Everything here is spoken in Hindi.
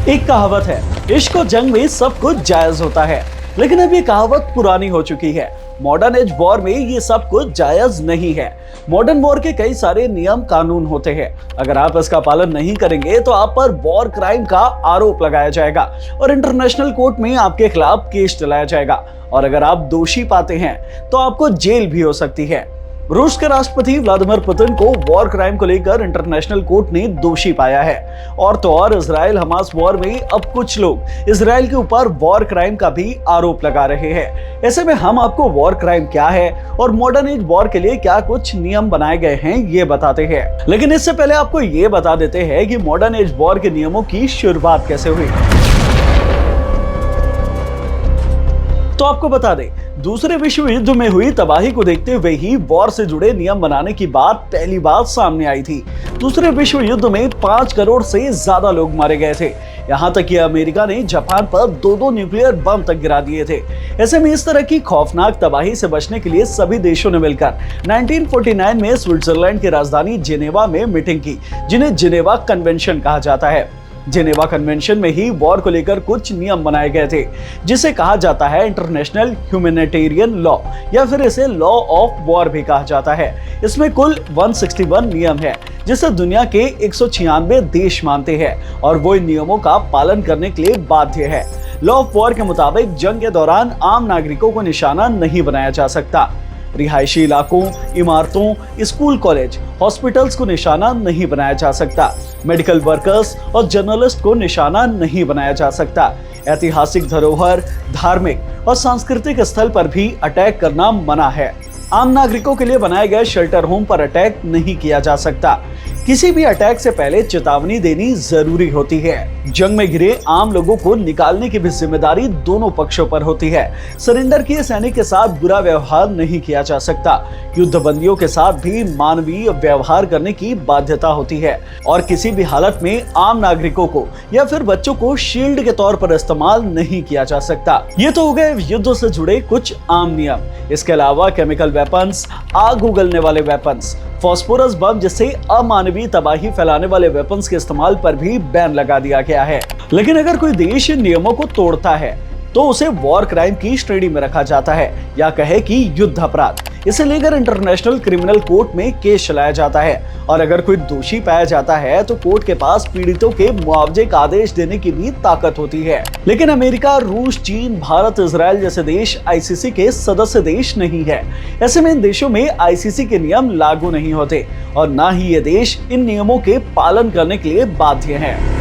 एक कहावत है, इश्क और जंग में सब कुछ जायज होता है, लेकिन अब ये कहावत पुरानी हो चुकी है। मॉडर्न एज वॉर में ये सब कुछ जायज नहीं है। मॉडर्न वॉर के कई सारे नियम कानून होते हैं। अगर आप इसका पालन नहीं करेंगे तो आप पर वॉर क्राइम का आरोप लगाया जाएगा और इंटरनेशनल कोर्ट में आपके खिलाफ केस चलाया जाएगा। और अगर आप दोषी पाते हैं तो आपको जेल भी हो सकती है। रूस के राष्ट्रपति व्लादिमीर पुतिन को वॉर क्राइम को लेकर इंटरनेशनल कोर्ट ने दोषी पाया है। और तो और इजराइल हमास वॉर में अब कुछ लोग इजराइल के ऊपर वॉर क्राइम का भी आरोप लगा रहे हैं। ऐसे में हम आपको वॉर क्राइम क्या है और मॉडर्न एज वॉर के लिए क्या कुछ नियम बनाए गए हैं ये बताते हैं। लेकिन इससे पहले आपको ये बता देते हैं कि मॉडर्न एज वॉर के नियमों की शुरुआत कैसे हुई। तो आपको बता दें, दूसरे विश्व युद्ध में हुई तबाही को देखते हुए ही वॉर से जुड़े नियम बनाने की बात पहली बार सामने आई थी। दूसरे विश्व युद्ध में 5 करोड़ से ज्यादा लोग मारे गए थे। यहाँ तक कि अमेरिका ने जापान पर 2 न्यूक्लियर बम तक गिरा दिए थे। ऐसे में इस तरह की खौफनाक तबाही से बचने के लिए सभी देशों ने मिलकर 1949 में स्विट्जरलैंड की राजधानी जेनेवा में मीटिंग की, जिन्हें जेनेवा कन्वेंशन कहा जाता है। जेनेवा कन्वेंशन में ही वॉर को लेकर कुछ नियम बनाए गए थे, जिसे कहा जाता है इंटरनेशनल ह्यूमैनिटेरियन लॉ, या फिर इसे लॉ ऑफ वॉर भी कहा जाता है। इसमें कुल 161 नियम है, जिसे दुनिया के 196 देश मानते हैं और वो इन नियमों का पालन करने के लिए बाध्य है। लॉ ऑफ वॉर के मुताबिक जंग के दौरान आम नागरिकों को निशाना नहीं बनाया जा सकता। रिहायशी इलाकों, इमारतों, स्कूल, कॉलेज, हॉस्पिटल्स को निशाना नहीं बनाया जा सकता। मेडिकल वर्कर्स और जर्नलिस्ट को निशाना नहीं बनाया जा सकता। ऐतिहासिक धरोहर, धार्मिक और सांस्कृतिक स्थल पर भी अटैक करना मना है। आम नागरिकों के लिए बनाए गए शेल्टर होम पर अटैक नहीं किया जा सकता। किसी भी अटैक से पहले चेतावनी देनी जरूरी होती है। जंग में घिरे आम लोगों को निकालने की भी जिम्मेदारी दोनों पक्षों पर होती है। सरेंडर किए सैनिक के साथ बुरा व्यवहार नहीं किया जा सकता। युद्धबंदियों के साथ भी मानवीय व्यवहार करने की बाध्यता होती है और किसी भी हालत में आम नागरिकों को या फिर बच्चों को शील्ड के तौर पर इस्तेमाल नहीं किया जा सकता। ये तो हो गए युद्ध से जुड़े कुछ आम नियम। इसके अलावा केमिकल वेपन्स, आग उगलने वाले वेपन्स, फास्फोरस बम जैसे अमानवीय तबाही फैलाने वाले वेपन्स के इस्तेमाल पर भी बैन लगा दिया गया है। लेकिन अगर कोई देश इन नियमों को तोड़ता है तो उसे वॉर क्राइम की श्रेणी में रखा जाता है, या कहे कि युद्ध अपराध। इसे लेकर इंटरनेशनल क्रिमिनल कोर्ट में केस चलाया जाता है और अगर कोई दोषी पाया जाता है तो कोर्ट के पास पीड़ितों के मुआवजे का आदेश देने की भी ताकत होती है। लेकिन अमेरिका, रूस, चीन, भारत, इजराइल जैसे देश आईसीसी के सदस्य देश नहीं है। ऐसे में इन देशों में आईसीसी के नियम लागू नहीं होते और न ही ये देश इन नियमों के पालन करने के लिए बाध्य हैं।